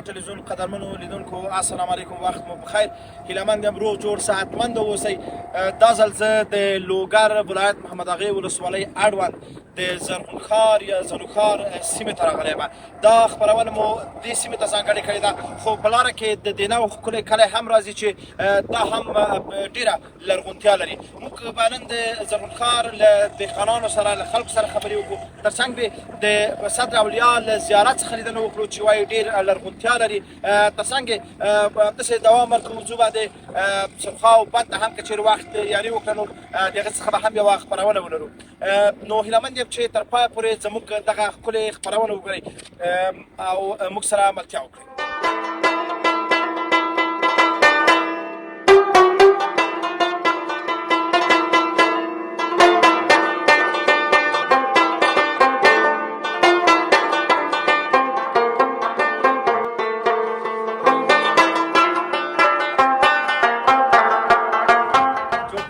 ټلویزیون قدرمنو لیدونکو السلام علیکم، وخت مو بخیر. هیلهمند یم روغ جوړ صحتمند اوسئ. دا ځل زه د لوګر ولایت محمد اغې ولسوالۍ اړوند د زرغونخار یا زنوخار سیمې ته راغلی یم. دا خپرونه مو دې سیمې ته ځانګړې کړې ده، خو په لاره کې د دینو ښکلی کلی هم راځي چې دا هم ډېره لرغونتیا لري. موږ به نن د زرغونخار له دهقانانو سره له خلکو سره خبرې وکړو، ترڅنګ به د صدر اولیا له زیارت څخه لیدنه وکړو چې وایي ډېر لرغونتیا لري. ترڅنګ همداسې دوام ورکړو، موضوع به د سرخا او بند هم که چېرې وخت یاري وکړه نو د هغې څخه به هم یوه خپرونه ولرو. نو هیلهمند یم چې تر پایه پورې زموږ دغه ښکلې خپرونه وګورئ او موږ سره ملتیا وکړئ.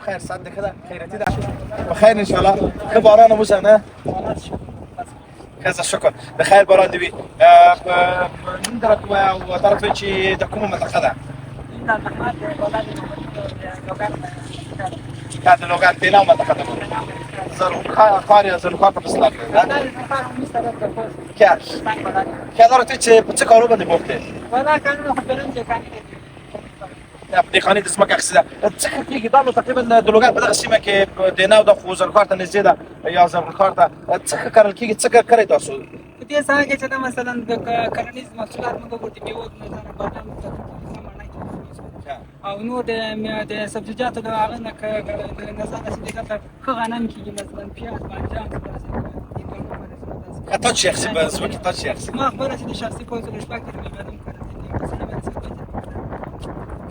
خیر ساعت ښه ده، خیرتي ده، بخیر انشاءالله. ښه باران اوسه نه؟ ښه شکر د خیر باران دې وي. نوم دې راته ووایه او دا راته وایي چې د کومه منطقه ده؟ د لوګر دینو منطقه ده. زرغونخار یا زرغونخار ته په اصطلاح کې ده. دا راته وایي چې په څه کارو باندې بوخت دی؟ په دې خانې د ځمکې اخیستې ده. څه ښه کېږي دا نو تقریبا د لوګر په دغه سیمه کې دینو ده، خو زرغونخار ته نږدې ده یا زرغونخار ته څه ښه کرل کېږي؟ څه کرئ تاسو؟ په دې ساحه کې چې دا مثلا د کرنیز محصولات موږ ګورو، د میوو د نظره بادام او نور د سبزیجاتو د هغه نه نظره چې دلته ښه غنم کېږي، مثلا پیاز، بانجان. تا چی اخسی به ځمکې تا چی اخسی؟ ما خبره چې د شخصي پوځ له شپږ کې د غنم کرل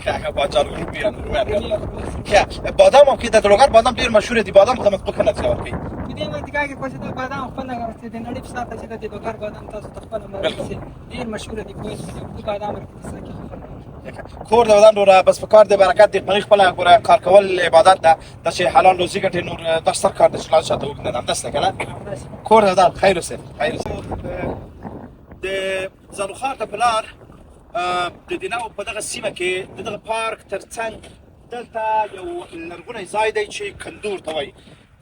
که بازار رو بیان که بادام هم که در لوګر بادام ډیر مشهور دي. بادام خدمت په کنه څور کوي. په دې منطقه کې کوڅه د بادام خپل غوښتي د نړۍ په ساته چې د لوګر بادام تاسو خپل مرسته ډیر مشهور دي. کوی د بادام ورته کې کور د بدن رو بس په کار د برکت د خپل خپل کار کول عبادت ده، د چې حلال روزي ګټي نور د ستر کار د شلال شاته وګنه هم دسته کنه. کور د بدن خیر اوسه خیر اوسه. د زرغونخار ته بلار د دینو په دغه سیمه کې د دغه پارک ترڅنګ دلته یو لرغونی ځای دی چې کندور ته وایي.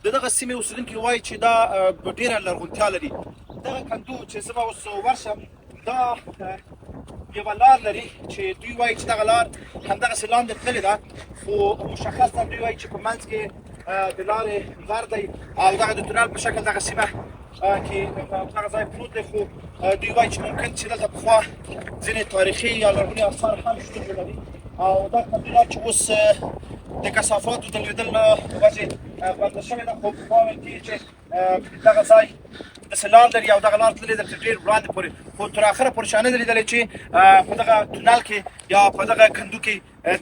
د دغه سیمې اوسېدونکي وایي چې دا ډېره لرغونتیا لري. دغه کندور چې زه به اوس ورشم دا یوه لار لري چې دوی وایي چې دغه لار همدغسې لاندې تللې ده، خو مشخص ده دوی وایي چې په منځ کې د لارې غر دی او دغه د تونل په شکل دغه سیمه کې دغه ځای پروت دی. خو دوی وایي چې ممکن چې دلته پخوا ځینې تاریخي یا لرغوني اثار هم شتون ولري او دا کندوره چې اوس د کثافاتو د لوېدل له وجې بنده شوې ده، خو پخوا ویل کېږي چې دغه ځای داسې لار لري او دغه لار تللې ده تر ډېر وړاندې پورې، خو تر اخره پورې چا نه ده لیدلی چې په دغه تونل کې یا په دغه کندو کې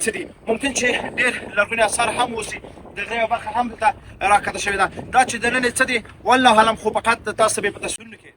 څه دي. ممکن چې ډېر لرغوني اثار هم اوسي، د هغې یوه برخه هم دلته راښکته شوې ده. دا چې دننه څه دي والله اعلم، خو فقط تاسو به یې په تصویرونو کې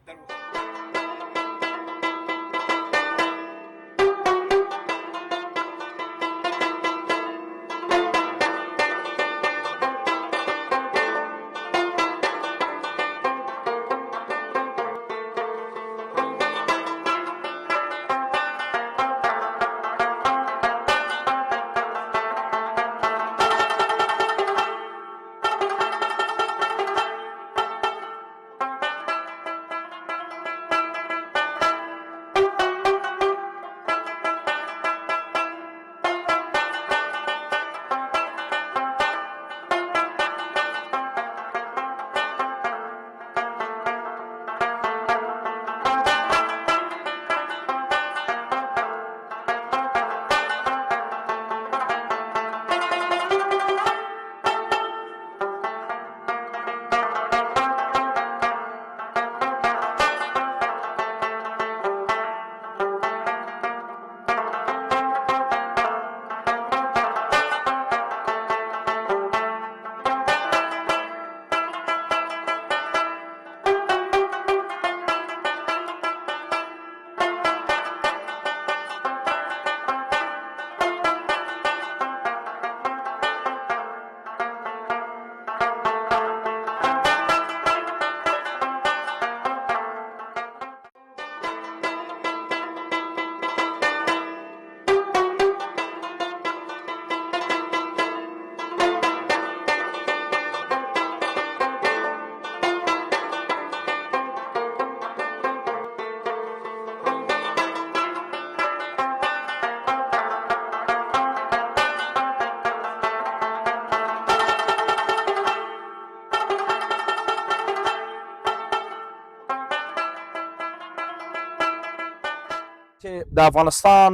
د افغانستان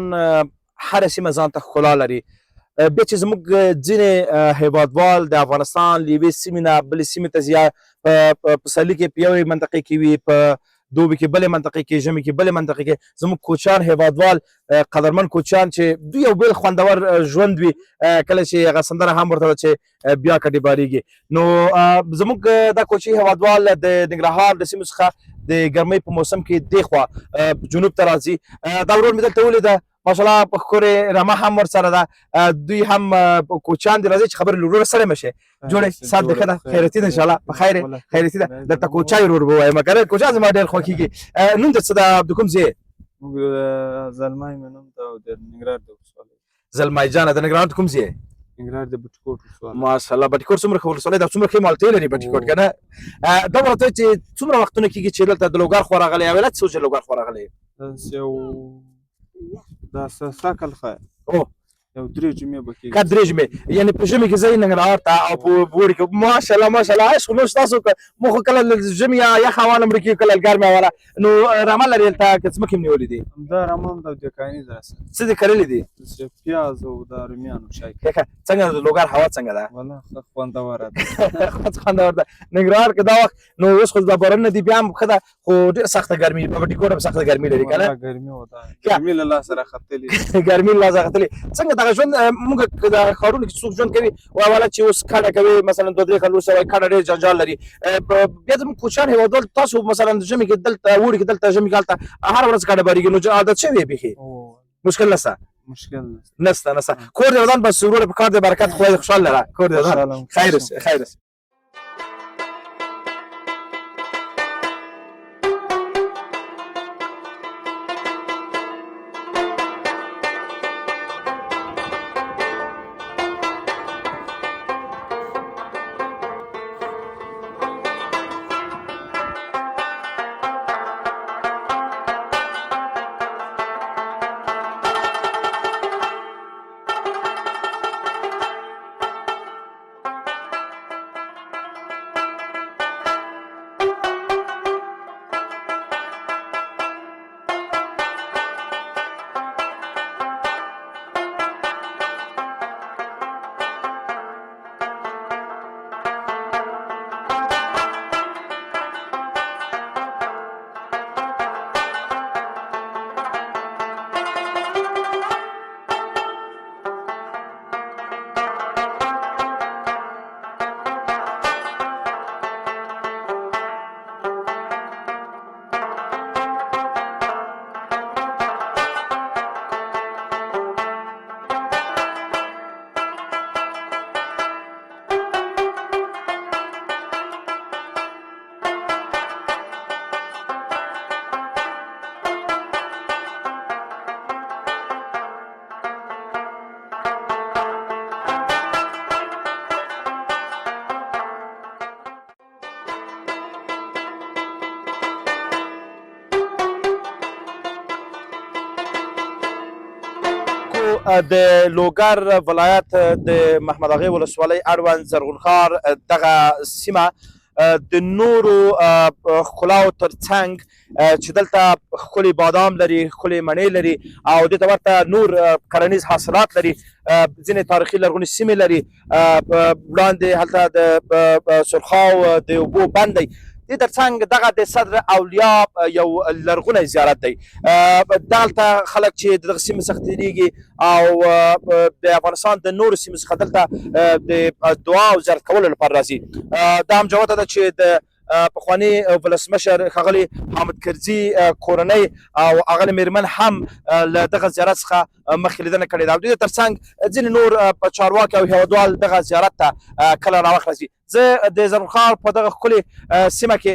هره سیمه ځان ته ښکلا لري. بیا چې زموږ ځینې هیوادوال د افغانستان له یوې سیمې نه بلې سیمې ته ځي، په پسرلي کې په یوې منطقې کې وي، په دوبي کې بلې منطقې کې، ژمي کې بلې منطقې کې. زموږ کوچیان هیوادوال قدرمن کوچیان چې دوی یو بېل خوندور ژوند وي، کله چې هغه سندره هم ورته ده چې بیا کډې بارېږي. نو زموږ دا کوچي هیوادوال د ننګرهار د سیمو څخه د ګرمۍ په موسم کې دې خوا جنوب ته راځي. دا ورور مې دلته ولیده، ماشاءالله په ښکلې رمه هم ورسره ده. دوی هم کوچیان دي، راځي چې خبرې له وروره سره مه شئ. جوړې سات دې ښه ده، خیرتي ده انشاءالله، په خیر خیرتي ده. درته کوچی ورور به وایم، که نه کوچیان زما ډېر خوښېږي. نوم دې څه ده؟ د کوم ځای؟ زلمی مې نوم ده او د ننګرهار د ولسوالۍ. زلمی جانه، د ننګرهار د کوم ځای؟ ننګرهار د بټي کوټ ولسوالۍ. ماشاءالله بټي کوټ څومره ښه ولسوالۍ ده، څومره ښې مالټې لري بټي کوټ، که نه؟ دا به راته وایي چې څومره وختونه کېږي چې دلته د لوګر خوا راغلی، او علت څه و چې لوګر خوا راغلی؟ داسې یو سږ کال ښه یو 3 جمعې به کېږي. که 3 جمعې، یعنې په ژمي کې ځئ ننګرهار ته او په اوړي کې؟ ماشاءالله ماشاءالله. عشق نو ستاسو موږ خو کله ژمي یا یخ هوا نه مړه کېږو، کله ګرمې هوا. نو رمه لرې هلته، که ځمکې هم نیولې دي؟ همدا رمه هم ده او دیکاني ده راسره. څه دې کرلي دي؟ پیاز او د رومیانو شای. څنګه د لوګر هوا څنګه ده؟ والله ښه خوندوره ده. خوندور ده. ننګرهار کې دا وخت نو اوس خو دا بارانونه دي، بیا هم ښه ده، خو ډېره سخته ګرمي، په بټي کوټ هم سخته ګرمي لري، که نه؟ ګرمي و ده، ګرمي له لاسه راختلې. ګرمي له لاسه راختلې. څنګه دغه ژوند موږ د ښارونو کې څوک ژوند کوي، واله چې اوس کډه کوي، مثلا 2-3 کال وروسته وایي کډه ډېر جنجال لري. بیا زموږ کوچیان هېوادوال تاسو مثلا ژمي کې دلته، اوړي کې دلته، ژمي کې هلته هره ورځ کډه بارېږي، نو عادت شوی یې بیخي؟ مشکل نشته؟ مشکل نشته. کور دې ودان، بس وروره په کار دې برکت، خدای دې خوشحال لره. کور دې ودان، خیر اوسې، خیر اوسې. د لوګر ولایت د محمد اغې ولسوالۍ اړوند زرغون ښار دغه سیمه د نورو ښکلاو ترڅنګ چې دلته ښکلي بادام لري، ښکلي مڼې لري او دې ته ورته نور کرنیز حاصلات لري، ځینې تاریخي لرغونې سیمې لري. وړاندې هلته د سرخاو د اوبو بند دی. دې ترڅنګ دغه د صدر اولیا یو لرغونی زیارت دی. دلته خلک چې دغه سیمې څخه تېرېږي او د افغانستان د نورو سیمو څخه دلته د دعا او زیارت کولو لپاره راځي. دا هم جوته ده چې د پخواني ولسمشر ښاغلي حامد کرزي کورنۍ او هغه مېرمن هم له دغه زیارت څخه مخکې لیدنه کړې ده. او د دې ترڅنګ ځینې نور چارواکي او هیوادوال دغه زیارت ته کله راوخت راځي. زه د زرغون ښار په دغه ښکلې سیمه کې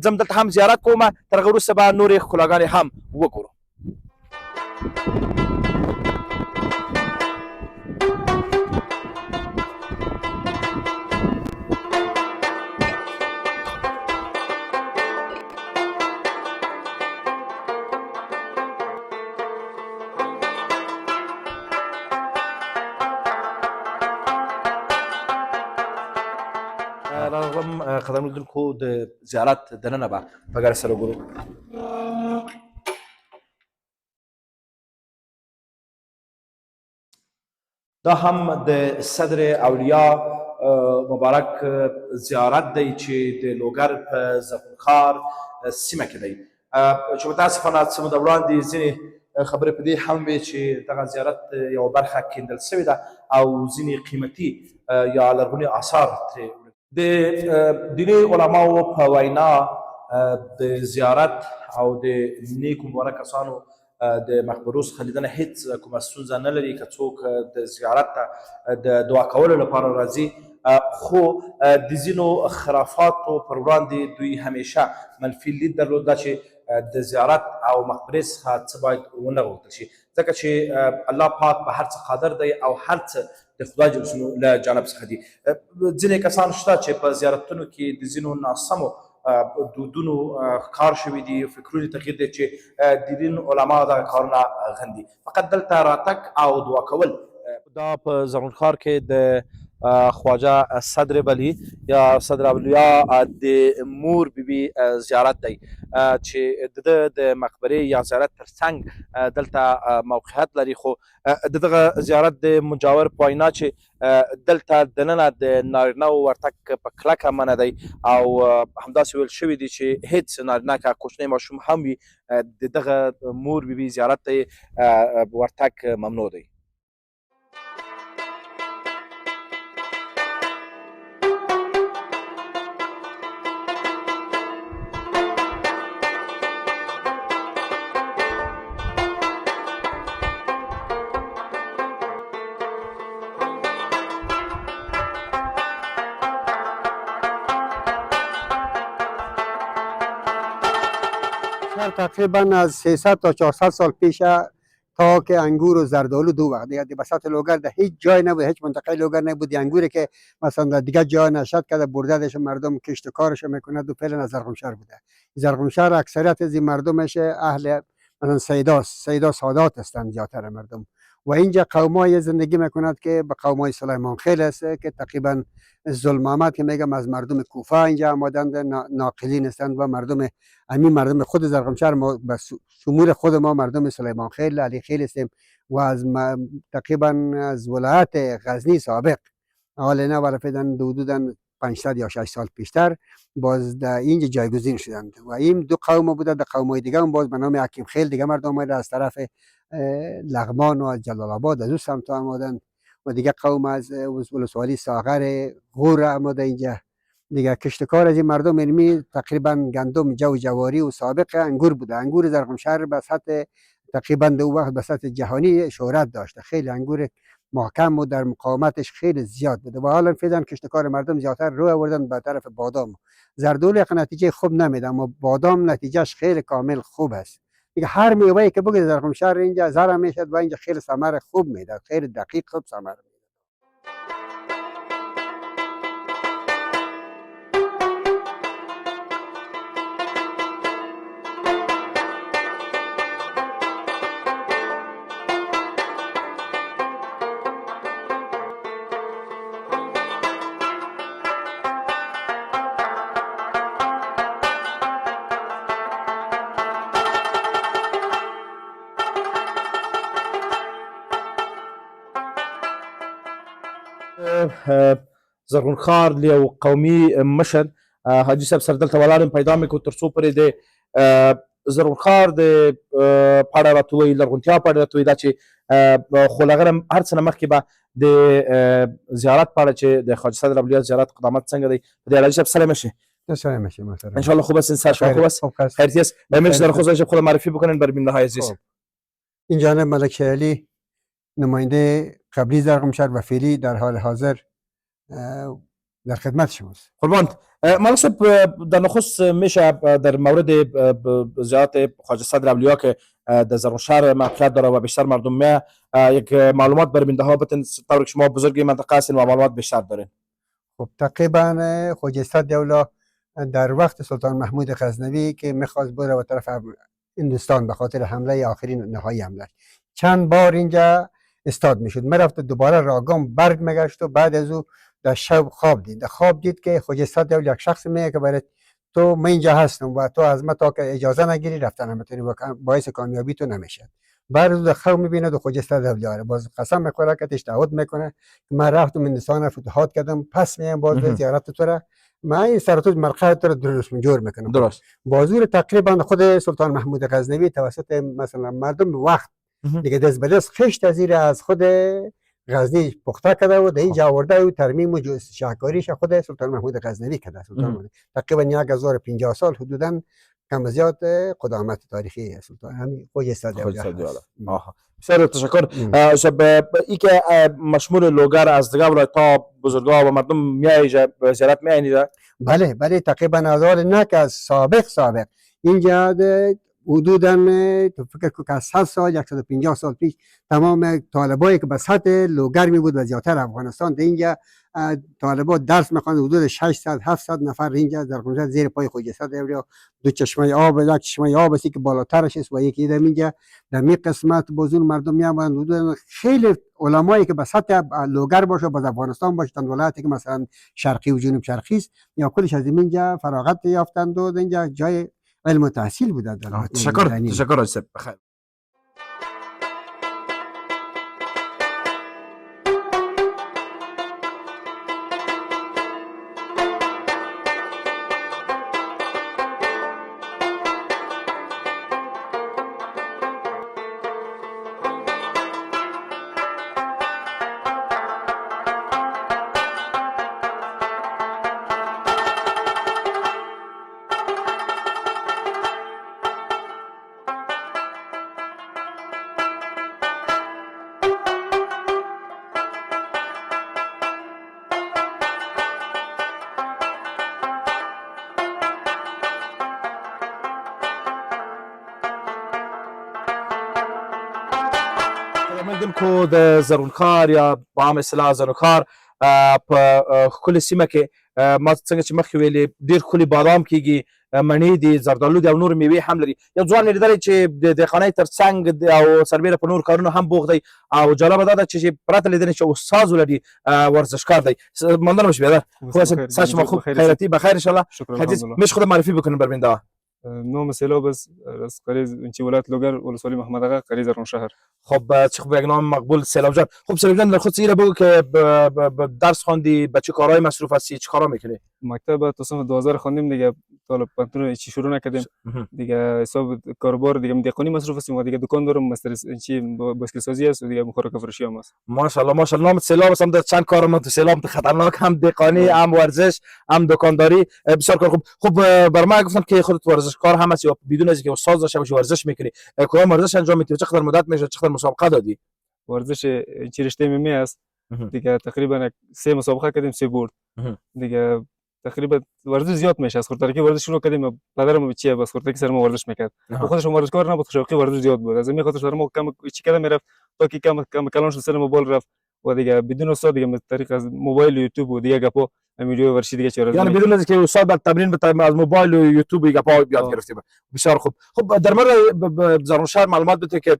ځم، دلته هم زیارت کوم، تر هغه وروسته به نورې ښکلاګانې هم وګورو. راغلم قدم لیدونکو د زیارت دننه به په ګډه سره وګورو. دا هم د صدر اولیا مبارک زیارت دی چې د لوګر په زرغونخار سیمه کې دی چې متاسفانه څه موده وړاندې ځینې خبرې په دې هم وې چې دغه زیارت یوه برخه کیندل سوې ده او ځینې قیمتي یا لرغوني آثار ترې د دیني علماو په وینا د زیارت او د نیکو مبارک کسانو د مقبرو څخه لیدنه هیڅ کومه ستونزه نه لري که څوک د زیارت ته د دعا کولو لپاره راځي خو د ځینو خرافاتو پر وړاندې دوی همیشه منفي لید درلود دا چې د زیارت او مقبرې څخه څه باید ونه غوښتل شي ځکه چې الله پاک په هر څه قادر دی او هر څه د خدای جل جلاله له جانب څخه دي ځینې کسان شته چې په زیارتونو کې د ځینو ناسمو دودونو ښکار شوي دي فکرونو تغییر دی چې د دین علما دغه کارونه غندي فقط دلته راتګ او دعا کول دا په زرغونخار کې د خواجه صدر بلی یا صدر اولیا د مور بیبي زیارت دی چې د مقبرې یا زیارت ترڅنګ دلته موقعیت لري خو دغه زیارت د مجاور په وینا چې دلته دننه د نارینهو ورتګ په کلکه منع دی او همداسې ویل شوي دي چې هیڅ نارینه که کوچنی ماشوم هم وي د دغه مور بیبي زیارت ته ورتګ ممنوع دی تقریبا از 300 تا 400 سال پیش تا که انگور و زردآلو دو وقت دیگه بساط لوگر در هیچ جای نبود هیچ منطقه لوگر نبود انگوری که مثلا در دیگه جای نشد که بردهش مردم کشت کارش میکنند و فعلا از زرغمشهر بوده زرغمشهر اکثریت از این مردمش اهل مثلا سیدا سادات هستند زیادتر مردم و اینجا قومای زندگی میکند که به قومای سلیمان خیل است که تقریبا ظلم آمد که میگم از مردم کوفه اینجا آمدند ناقلین هستند و مردم خود زرغمشهر ما به شمول خود ما مردم سلیمان خیل علی خیل هستیم و از تقریبا از ولایت غزنی سابق حالا نه ورفیدن حدوداً 500 یا 6 سال پیشتر باز در اینجا جایگزین شدند و این دو قوم بوده در قومای دیگه هم باز به نام حکیم خیل دیگه مردم آمده از طرف لغمان و از جلال آباد از اون سمت آمدند و دیگه قوم از ولسوالی ساغر غور آمده اینجا دیگه کشتکار از این مردم علمی تقریبا گندم جواری و سابق انگور بوده انگور زرغمشهر به سطح تقریبا دو وقت به سطح جهانی شهرت داشته خیلی انگور محکم و در مقاومتش خیلی زیاد بوده و حالا فعلا کشتکار مردم زیادتر رو آوردن به طرف بادام زردآلو یک نتیجه خوب نمیده اما بادام نتیجهش خیلی کامل خوب است دیگه هر میوه‌ای که بگید زرغمشهر اینجا زرع میشد و اینجا خیلی ثمر خوب میده خیلی دقیق خوب ثمر میده زرغونخار یو قومي مشر حاجي صاحب سره دلته ولاړ یم پیدا مې کړو تر څو پورې د زرغونخار د په اړه راته ووایي لرغونتیا په اړه راته ووایي دا چې خو له هغه هر څه نه مخکې به د زیارت په اړه چې د خواجه صدر اولیا زیارت قدامت څنګه دی د حاجي صاحب سلام میشه سلام میشه مثلا ان شاء الله خوب است انسان شما خوب است خیریت است میشه در خود خود معرفی بکنین بر بیننده های عزیز این جانب ملک شهلی نماینده قبلی زرغمشهر و فعلی در حال حاضر در خدمت شماست. قربان ملک صاحب در نخست میشه در مورد زیارت خواجه صدر اولیا که در زرغمشهر موقعیت داره و بیشتر مردم می یک معلومات بر بیننده ها بدین طوری که شما بزرگی منطقه هستین و معلومات بیشتر دارین. خب تقریبا خواجه صدر اولیا در وقت سلطان محمود غزنوی که میخواست بره به طرف هندوستان به خاطر حمله آخرین نهایی حمله چند بار اینجا استاد میشد میرفت دوباره راگام برگ میگشت و بعد از او در شب خواب دید که خواجه صدر اولیا یک شخص میگه که برای تو من اینجا هستم و تو از من تا که اجازه نگیری رفتن نمیتونی باعث کامیابی تو نمیشد بعد از خو میبینه و خجسته در بیاره باز قسم میخوره که تشهد میکنه من رفتم هندوستان فتوحات کردم پس میام باز به زیارت تو را من این سرتوج مرقه تو را درست جور میکنم درست بازور تقریبا خود سلطان محمود غزنوی توسط مثلا مردم وقت دیگه دست به دست خشت زیر از خود غزنی پخته کرده و در اینجا آورده و ترمیم و شهکاریش خود سلطان محمود غزنوی کرده سلطان محمود تقریبا 1050 سال حدودا کم زیاد قدامت تاریخی سلطان همین خجسته دولت. بسیار تشکر. شب ای که مشمول لوگر از دیگه ولایت تا بزرگا و مردم میایجا زیارت میاینیده. بله بله تقریبا از حال نه که از سابق اینجا حدودا تو فکر کنم که 100 سال 150 سال پیش تمام طالبایی که به سطح لوگرمی بود و زیادتر افغانستان در اینجا طالبا درس میخواند حدود 600 700 نفر اینجا در قمشت زیر پای خجسته دیوری دو چشمه آب یک چشمه آب است که بالاترش است و یکی در اینجا در می قسمت بزرگ مردم میآمدند حدود خیلی علمایی که به سطح لوگر باشه باز افغانستان باشه تن ولایتی که مثلا شرقی و جنوب شرقی است یا کلش از اینجا فراغت یافتند و اینجا جای علم و تحصیل بوده. تشکر جناب. بخیر. مندم کو د زرونخار یا په عام اصطلاح زرونخار په کل سیمه کې ما څنګه چې مخکې ویلې ډېر ښکلي بادام کېږي مڼې دي زردالو دي او نور میوې هم لري. یو ځوان مې لیدلی چې د دهقانۍ تر څنګ او سربیره په نور کارونو هم بوخت دی او جالبه دا ده چې پرته لیدنې چې استاد ولري ورزشکار دی. ممنون باش بیادر. خوب هستید؟ صحت شما خوب؟ خیراتی بخیر انشالله. حدیث میشه خود معرفی بکنیم بر بیننده ها. نام سیلاب است از قریه چی ولایت لوگر ولسوالی محمد آقا قریه زرونشهر. خب چه خوب یک نام مقبول سیلاب جان. خب سیلاب جان در خود سیره بگو که درس خواندی به چه کارهای مصروف هستی چه کارا میکنی؟ مکتب تا صنف 2000 خواندیم دیگه طالب پانتون چی شروع نکردیم دیگه حساب کاربار دیگه مدیقانی مصروف هستیم و دیگه دکان دارم مستر چی بسکل سازی است و دیگه مخورک فروشی هم است. ماشاءالله ماشاءالله. نام سیلاب است هم در چند کار من تو سیلاب خطرناک هم دهقانی هم ورزش هم دکانداری بسیار کار خوب. خب بر ما گفتم که خودت ورزشکار هم هستی و بدون از اینکه استاد داشته باشی ورزش میکنی کدام ورزش انجام میدی چقدر مدت میشه چقدر مسابقه دادی؟ ورزش چی رشته می است دیگه تقریبا 3 مسابقه کردیم 3 برد دیگه تقریبا ورزش زیاد میشه از خاطر که ورزش شروع کردیم پدرم چیه بس خاطر که سر ما ورزش میکرد خودش ورزشکار نبود شوقی ورزش زیاد بود از این خاطر سر ما کم چی کردم میرفت تا که کم کلان شد سر موبایل رفت و دیگه بدون استاد دیگه طریق از موبایل و یوتیوب و دیگه گپا ویدیو ورشی دیگه چه یعنی بدون از که استاد بر تمرین از موبایل و یوتیوب گپا یاد گرفتیم. بسیار خوب. خب در مورد زرونشهر معلومات بده که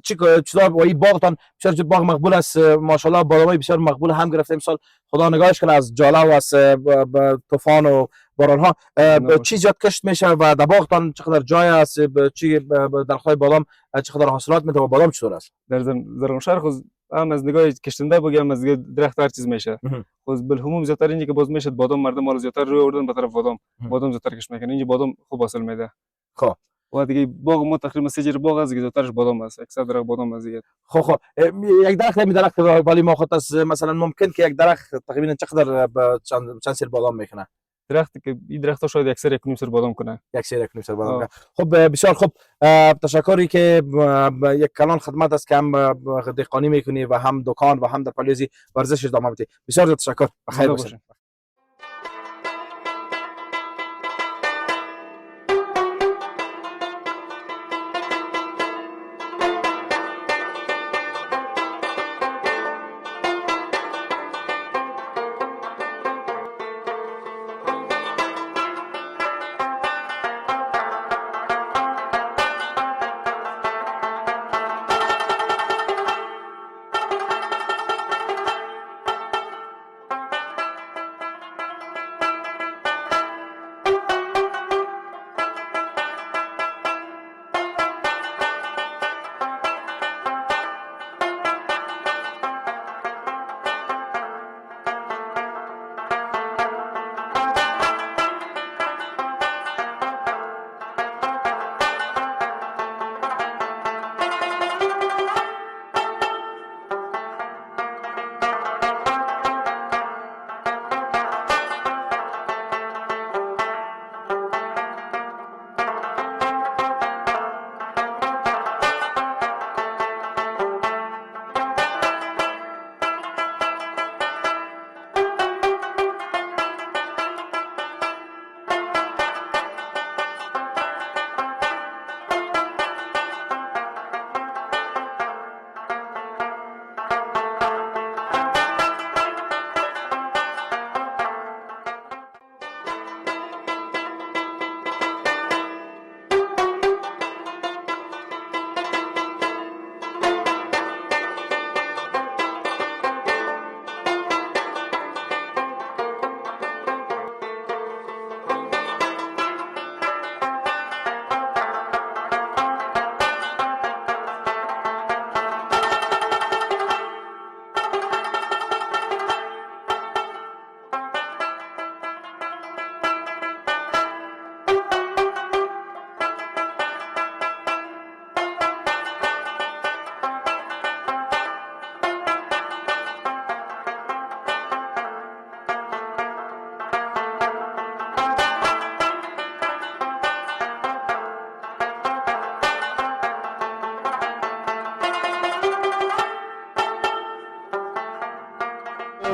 چطور و این باغتان بسیار باغ مقبول است ماشاءالله بادامای بسیار مقبول هم گرفته امسال خدا نگاهش کنه از جاله و از طوفان و باران ها چی زیاد کشت میشه و در باغتان چقدر جای است چی درختای بادام چقدر حاصلات میده و بادام چطور است؟ در زرونشهر خود هم از نگاه کشتنده بگم از درخت هر چیز میشه خود بالعموم زیاتر اینجا که باز میشه بادام مردم مال زیاتر روی آوردن به طرف بادام زیاتر کش میکنه اینجا بادام خوب حاصل میده. خب و دیگه باغ ما تقریبا 3 جر باغ است که زیاترش بادام است 100 درخت بادام است دیگه. خب یک درخت می درخت ولی ما خود است مثلا ممکن که یک درخت تقریبا چقدر چند سر بادام میکنه؟ درختی که این درخت‌ها شاید یک سر یک نیم سر بادام کنه. یک سر یک نیم سر بادام کنه. خب بسیار خوب. تشکری که یک کلان خدمت است که هم دهقانی میکنی و هم دکان و هم در پالیزی ورزش ادامه میدی. بسیار تشکر. بخیر باشید.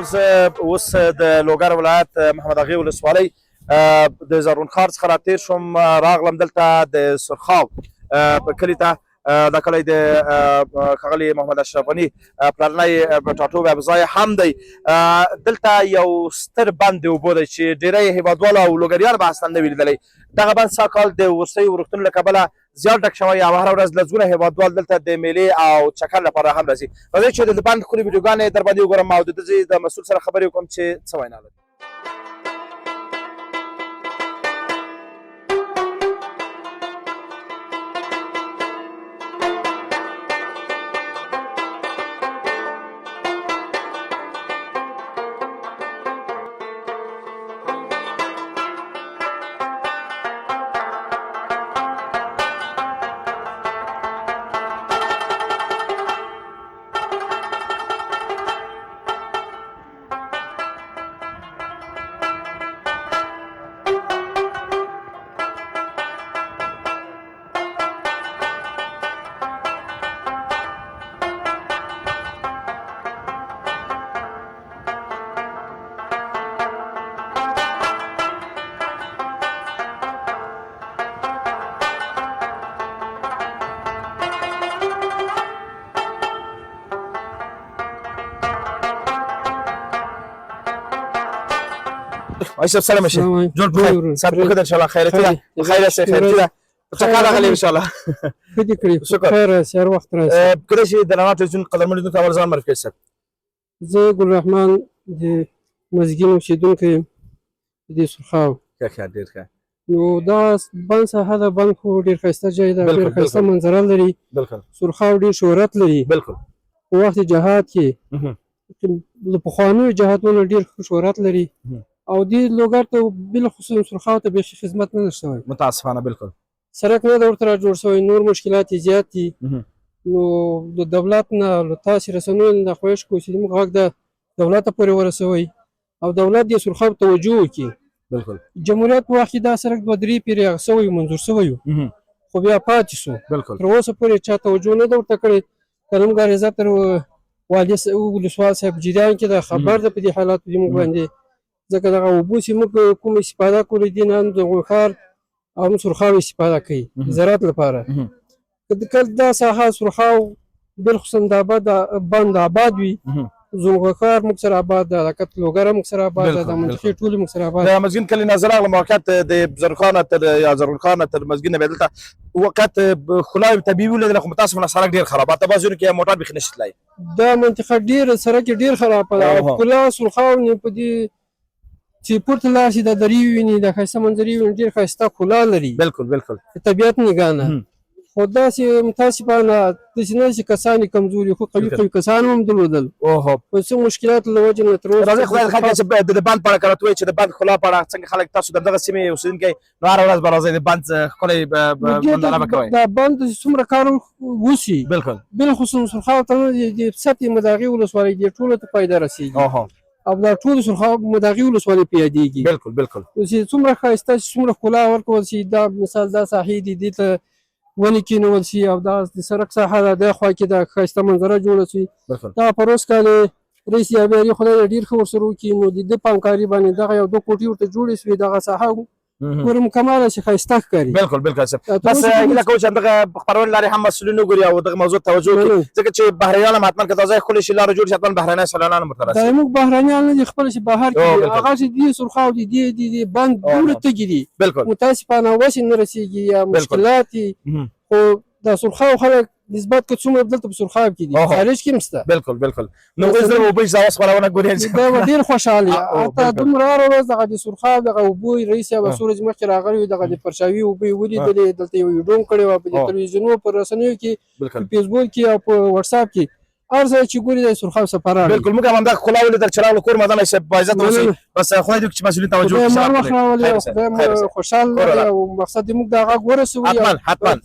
زه اوس د لوګر ولایت محمد اغې ولسوالۍ د زرغون ښار څخه راتېر شوم، راغلم دلته د سرخاو په کلي ته. دا کلی د ښاغلي محمد اشرف غني پلرنی ټاټوبی ځای هم دی. دلته یو ستر بند د اوبو دی چې ډېری هېوادوالو او لوګریانو به اصلا نه وي لیدلی. دغه بند سږ کال د وروستیو ورښتونو له کبله زیات ډک شوی او هره ورځ لسګونه هېوادوال دلته د میلې او چکر لپاره هم راځي. راځئ چې د بند ښکلې ویډیوګانې در باندې وګورم او د دې د مسؤل سره خبرې وکړم چې څه وینا لري. اشرف سلام شي جوړ بخیر سات بخیر ان شاء الله خیرتي ده خیر سي خیرتي ده چکا راغلی ان شاء الله خدي کړی خیر سیر وخت راځي کله چې د رڼا ټلویزیون قدرمن لیدونکو ته ځان معرفي کړئ. زه ګل رحمان د مزګین اوسېدونکی د سرخاو. ښه ډېر ښه. نو دا بند ساحه ده، بند خو ډېر ښایسته ځای ده، ډېر ښایسته منظره لري. بالکل سرخاو ډېر شهرت لري. بالکل په وخت جهاد کې له پخوانیو جهادونو ډېر شهرت لري او دې لوګر ته بالخصوص سرخاو ته بیخي خدمت نه ده شوی متاسفانه. بالکل سړک نه ده ورته را جوړ شوی، نور مشکلات یې زیات دي. نو د دولت نه له تاسې رسنیو نه دا خواهش کوو چې زموږ غږ د دولته پورې ورسوئ او دولت دې سرخاو ته توجه وکړي. بالکل جمهوریت په وخت کې دا سړک 2-3 پیرې هغه سوی منظور سوی و خو بیا پاتې شو. بالکل تر اوسه پورې چا توجه نه ده ورته کړې. که زموږ عریضه تر والي ولسوال صاحب جریان کې ده، خبر ده په دې حالاتو زموږ باندې، ځکه دغه اوبو چې موږ کوم استفاده کولی دي نه د غوښار او هم سرخاو استفاده کوي زراعت لپاره. که دا ساحه سرخاو بالخصوصا د آباد بند آباد وي، زونغوښار موږ سره آباد ده، د لوګر موږ سره آباد ده، د منطقې ټولې موږ سره آباد ده. د مزګین کلي نه زه راغلم موقعیت د زرغون خان نه تر مزګین نه بیا دلته وقت ښکلا طبیعي ولیدله خو متاسفانه سړک ډېر خراب ده، بعضې ځایونو کې موټر بیخي نشي تللی. دا منطقه ډېر سړک یې ډېر خرابه ده او ښکلا سرخاو نه په دې چې پورته لاړ شي د درې ویني د ښایسته منظرې ویني، ډېر ښایسته ښکلا لري. بالکل بالکل د طبیعت نګاه نه. خو داسې متاسفانه داسې نه چې کسان یې کمزوري خو قوي قوي کسان هم درلودل. په څه مشکلاتو له وجې نه تر اوسه راځئ خدای دې خیر کړي چې د بند په اړه که راته ووایي چې د بند ښکلا په اړه څنګه خلک تاسو د دغه سیمې اوسېدونکي نو هره ورځ به راځئ د بند ښکلی منظره به کوئ. دا بند څومره کار وشي بالکل بالخصوص سرخاو ته د سطحې مداغې ولسوالۍ دې ټولو ته فایده رسېږي او دا ټول سرخاو مداغې ولسوالۍ په یادېږي. بالکل بالکل چې څومره ښایسته چې څومره ښکلا ورکول شي. دا مثال دا ساحې دي دې ته ونې کېنول شي او دا د سړک ساحه ده دې خوا کې د ښایسته منظره جوړه شي. دا پروس کال رئیس یاویاري خدای ډېر ښه ورسره وکړي نو د ده په همکاري باندې دغه یو 2 کوټې ورته جوړې شوې، دغه ساحه ور مکمله شي، ښایسته ښکاري. بالکل بالکل بس هیله کوم چې همدغه خپرونې لارې هم مسؤلین وګوري او دغه موضوع توجه وکړي، ځکه چې بهرنیان هم حتما که دا ځای ښکلی شي لاره جوړ شي حتما بهرني سیلانیان هم ورته راشي. دا زموږ بهرنیان نه دي خپله چې بهر کې دي، هغه چې دي سرخاو دي دي بند دومره تږي دي متاسفانه وسې نه رسېږي یا مشکلات دي. خو دا سرخاو خلک نسبت که څومره دلته په سرخاو کې دي خارج کې هم شته. بالکل بالکل نو اوس د اوبو اجازه خپرونه ګوري دا به ډېر خوشحال وي. حتی دومره هره ورځ دغه د سرخاو دغه اوبو رئیس صاحب سورج مخکې راغلی وي، دغه د فرشاوي اوبه یې ولیدلې، دلته یو ویډیو هم کړې وه په د تلویزیونونو په رسنیو کې په فیسبوک کې او په وټساپ کې هر ځای چې ګوري د سرخاو سفران. بالکل موږ هم همدغه ښکلا ولیدل چې راغلو کور مدنه صاحب با عزت اوسئ. بس خدای دې وکړي چې مسؤلین توجه وکړي. خدای مو وخت راولي او خدای مو خوشحال او مقصد دې موږ دا غږ ورسوي. حتما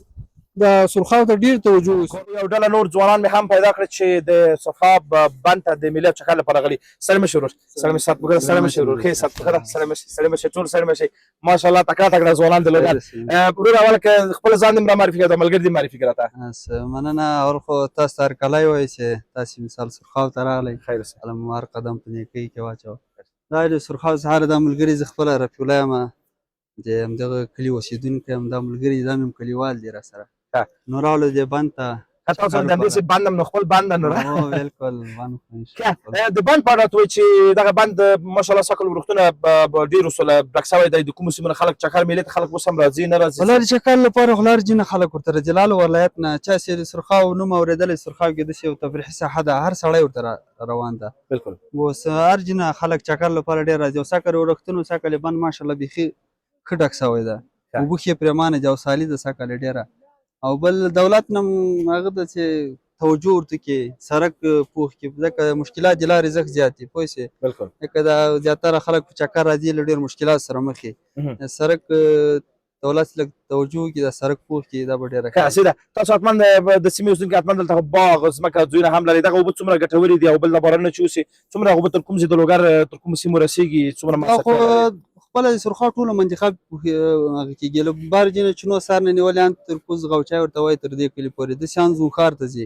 د سرخاو ته ډیر توجه وشي. یو ډله نور ځوانان مې هم پیدا کړل چې د سرخاب بند ته د ملي چکر لپاره راغلي. سلام مشه ورور، سلام مشه سات بګره، سلام مشه ورور، ښه سات بګره، سلام مشه، سلام مشه ټول، سلام مشه. ماشاءالله تکړه تکړه ځوانان دي لوګان. ورور اول کې خپل ځان دې معرفي کړه، ملګری دې معرفي کړه. مننه اور خو تاسو ته هرکلی وایي چې تاسې مثال سرخاو ته راغلی. خیر اوسه. الله مو هر قدم په نیکۍ کې واچوه. دا د سرخاو څخه دا ملګري زه خپله رفیع الله یم، د همدغه کلي اوسېدونکی یم. دا ملګري دا مې کلیوال دي راسره. نو راغلو دې بند ته. تاسو د همدې بند هم نو خپل بند نه هو بالکل بند د بند په اړه ته وایي چې دغه بند ماشاءالله سږ کال وروختونه ډېر وسوله ډک سوی دی. د کومو سیمو نه خلک چکر میلې ته خلک اوس هم راځي نه راځي؟ والله د چکر لپاره خو لار ځینې خلک ورته راځي. لعل ولایت نه چا چې د سرخاو نوم اورېدلی، سرخاو کې داسې یو تفریحي ساحه ده، هر سړی ورته روان ده. بالکل اوس هر ځینې خلک چکر لپاره ډېر راځي. او سږ کال وروختونه سږ کال بند ماشاءالله بیخي ښه ډک سوی ده. اوبه ښې پرېمانه دي او سالي ده سږ کال ډېره. او بل دولت نه هغه ده چې توجه ورته کړي، سړک پوخ کړي، ځکه مشکلات د لارې زښت زیات دي پوه شوې. بالکل ځکه دا زیاتره خلک په چکر راځي له ډېر مشکلات سره مخ وي. سړک دولت لږ توجه وکړي، دا سړک پوخ کړي، دا به ډېره ښه سیده. تاسو حتما د سیمې اوسېدونکي حتما دلته باغ ځمکه ځایونه هم لري. دغه اوبه څومره ګټورې دي او بل د بارانونه چې اوسي څومره اوبه تر کوم ځای د لوګر تر کومو سیمو رسېږي څومره مقصد خپله د سرخاو ټوله منطقه هغه کېږي. له بار جینه چینو سر نه نیولې ان تر کوز غوچای ورته وایي تر دې کلي پورې د سیان زون ښار ته ځي.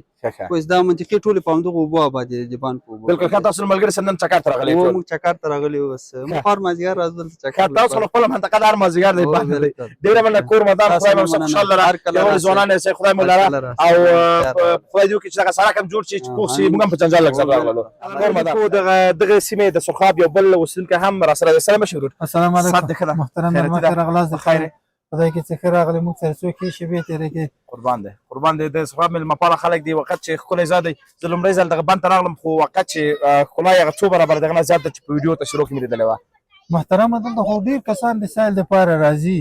اوس دا منطقې ټولې په همدغو اوبو ابادې دي، د بند په اوبو. بالکل ښه. تاسو ملګري سره نن چکر ته راغلي؟ موږ چکر ته راغلي یو. اوس موږ هر مازدیګر راځو دلته چکر. تاسو خو خپله منطقه د هر مازدیګر دی بند دی. ډېره مننه. کور ودان خدای مو خوشحال لره، یو ځوانان یې خدای مو لره او خدای دې وکړي چې دغه سړک هم جوړ شي چې پوخ شي. موږ هم په جنجال لږ سره راغلو. کور ودان دغه سیمې د سرخاب یو بل اوسېدونکی هم راسره دی. سلام مشه ورور. السلام علیکم محترم مېلمه راغلاست. خیر خدای کې چې ښه راغلی، موږ سره څوک یې شېبې تېرې کړې. قربان دی قربان دی. د سرخاب مېلمه پاله خلک دي. وخت چې ښکلی ځای دی. زه لومړی ځل دغه بند ته راغلم خو وخت چې ښکلا یې هغه څو برابره دغه نه زیات ده چې په ویډیو تشریح کې مې لیدلې وه. محترمه دلته خو ډېر کسان د سیل دپاره راځي.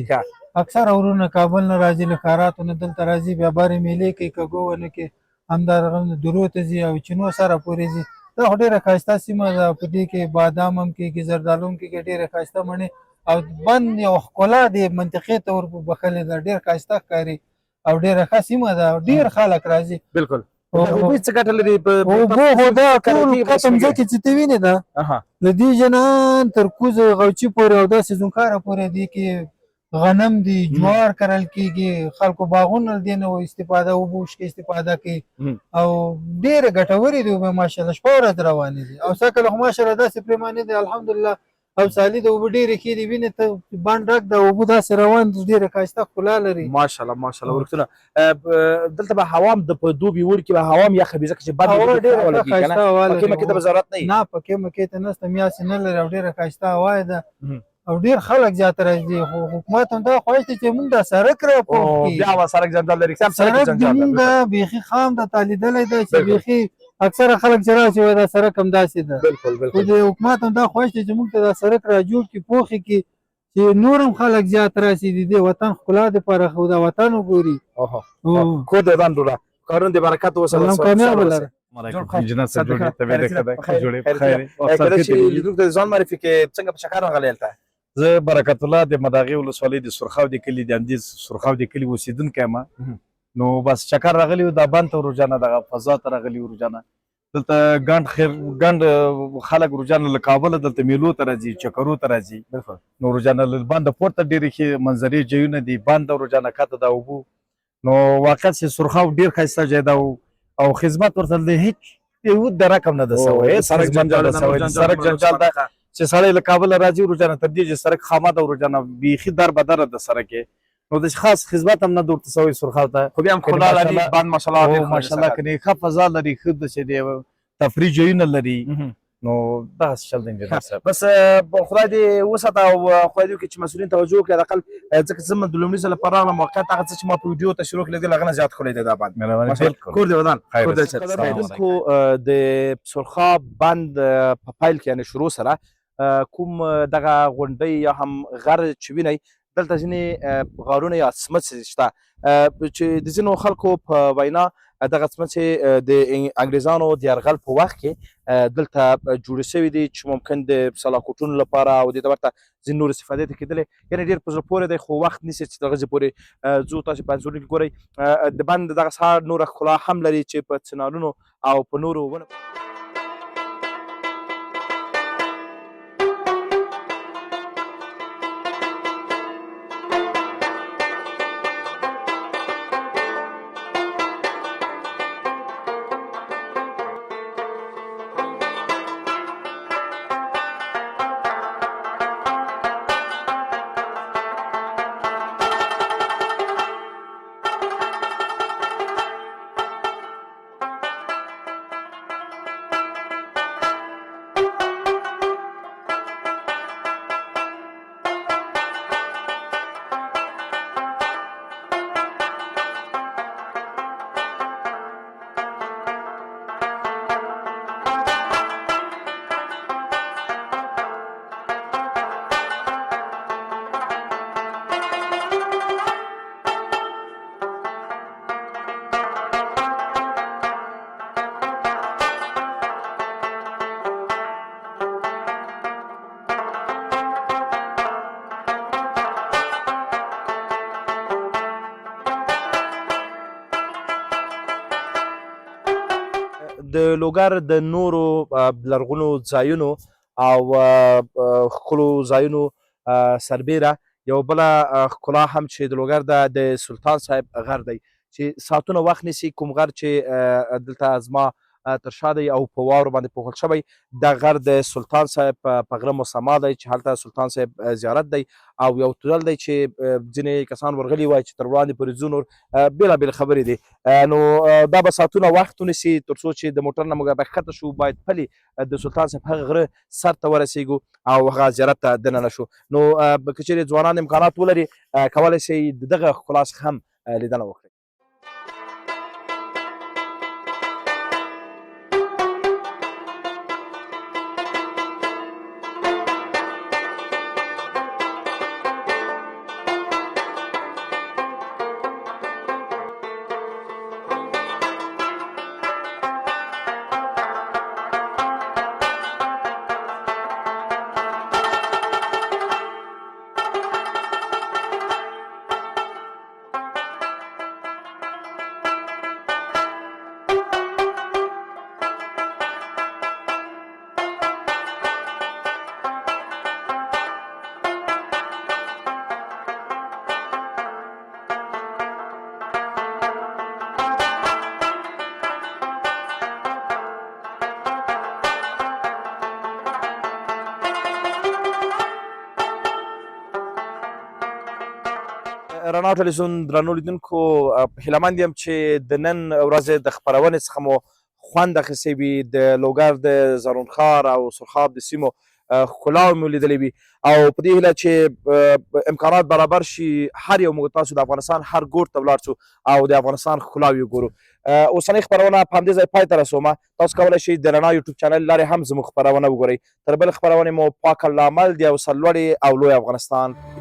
اکثره ورونه کابل نه راځي، له ښاراتو نه دلته راځي، بیا بارې میلې کوي، کږو ونه کې همدارغه درو ته ځي او چینو سره پورې ځي. دا خو ډېره ښایسته سیمه ده. په دې کې بادام هم کېږي، زردالو هم کېږي، ډېرې ښایسته مڼې او بند یو ښکلا د منطقې ته وربخښلې ده. ډېر ښایسته ښکاري او ډېره ښه سیمه ده. ډېر خلک راځي. بالکل. اوبه څه ګټه لري؟ اوبه خو دا ټول قطه مځکې چې ته وینې ده له دې جنان تر کوز غوچي پورې او داسې زونکاره پورې دې کې غنم دي، جوار کرل کېږي، خلکو باغونه دې نه استفاده اوبه وشکې استفاده کوي او ډېرې ګټورې دي اوبه ماشاءالله شپه ورځ روانې دي. او سږ کال خو ماشاءالله داسې پرېمانې دي الحمدلله او سالي د اوبه ډېرې ښې دي. وینې ته بند ډک د اوبه داسې روان دي، ډېره ښایسته ښکلا لري ماشاءالله ماشاءالله. ورختونه دلته به هوا هم د په دوبي وړ کې به هوا هم یخه وي ځکه چې بند هوا ډېره ښایسته هوا لري. پکې مکې ته به ضرورت نه وي. نه پکې مکې ته نشته، میاشتې نه لري او ډېره ښایسته هوا ده او ډېر خلک زیات راځي. خو حکومت هم دا خواهش دی چې موږ دا سړک راپورته کړي. بیا به سړک جنجال لري. سړک زموږ بیخي خام ده، تا لیدلی دی چې بیخي اکثره خلک چې راشي وایي دا سړک هم داسې ده. بالکل بالکل. خو د حکومت هم دا خواهش دی چې موږ ته دا سړک را جوړ کړي، پوخ یې کړي چې نور هم خلک زیات راشي، د دې وطن ښکلا دپاره خو دا وطن وګوري. کور دې ودان ډوله، کارونه دې برکت وسه. کامیاب ولره. انجینر صاحب جوړې طبیعت جوړې بخیر. کله چې لیدونکو ته ځان معرفي کې څنګه په چکر راغلی هلته؟ زه برکت الله د مداغې ولسوالۍ د سرخاو د کلي د همدې سرخاو د کلي اوسېدونکی یم. نو بس چکر راغلی و دا بند ته روزانه دغه فضا ته راغلي و. روزانه دلته ګڼ خلک روزانه له کابله دلته میلو ته راځي، چکرو ته راځي. نو روزانه له بنده پورته ډېرې ښې منظرې ځایونه دي، بند او روزانه کته د اوبو. نو واقعیت چې سرخاو ډېر ښایسته ځای ده او خدمت ورته د هېڅ یو د رقم نه ده سوی. سړک جنجال ده سوی، سړک جنجال ده چې سړی له کابله راځي روزانه تر دې چې سړک خامه ده روزانه بیخي در بدره ده سړک یې. نو د خاص خدمت هم نه درته سوی سرخاو ته. خو بیا هم ښکلا لري بند ماشاءالله ماشاءالله کنې ښه فضا لري، ښه داسې دی تفریح ځایونه لري. نو دغسې چل دی انجینر صاحب. بس خدای دې وساته او خدای دې وکړي چې مسؤلین توجه وکړي حداقل ځکه چې زه د لومړي ځل لپاره راغلم واقعیت هغه څه چې ما په ویډیو تشریح کې لیدل هغه نه زیات ښکلی دی دا بند. کور دې ودان. لیدونکو د سرخاب بند په پیل کې یعنې شروع سره کوم دغه غونډۍ یا هم غر چې وینئ دلته ځینې غارونه یا څمڅې شته چې د ځینو خلکو په وینا دغه څه چې د انګریزانو د یرغل په وخت کې دلته جوړې شوي دي چې ممکن د سلاکوټونو لپاره او د ورته ځینې نورې استفادې ته کېدلې یعنې ډېر په زړه پورې دی خو وخت نیسي چې دغه ځای پورې ځو تاسې په انځورونو کې ګورئ د بند دغه سهار نوره ښکلا هم لري چې په چنارونو او په نورو ونو د لوګر د نورو لرغونو ځایونو او ښکلو ځایونو سربیره یو بله ښکلا هم چې د لوګر ده د سلطان صاحب غر دی چې ساعتونه وخت نیسي کوم غر چې دلته زما تر شا دی او په واورو باندې پوښل شوی دا غر د سلطان صاحب په غره مسما دی چې هلته سلطان صاحب زیارت دی او یو تونل دی چې ځینې کسان ورغلي وای چې تر وړاندې پورې ځو نور بېلابېلې خبرې دي نو دا به ساعتونه وخت ونیسي تر څو چې د موټر نه موږ به ښکته شو باید پلي د سلطان صاحب هغه غره سر ته ورسېږو او هغه زیارت ته دننه شو نو که چېرې ځوانان امکانات ولري کولی شئ د دغه ښکلا څخه هم لیدنه وکړئ رڼا ټلویزیون درنو لیدونکو هیله مند یم چې د نن ورځې د خپرونې څخه مو خوند اخیستی وي د لوګر د زرغون ښار او سرخاب د سیمو ښکلاوې مو لیدلې وي او په دې هیله چې امکانات برابر شي هر یو موږ تاسو د افغانستان هر ګوټ ته ولاړ شو او د افغانستان ښکلاوې وګورو اوسنۍ خپرونه په همدې ځای پای ته رسومه تاسو کولی شئ د رڼا یوټیوب چینل لارې هم زموږ خپرونه وګورئ تر بلې خپرونې مو پاک الله مل د یو سرلوړي او لوی افغانستان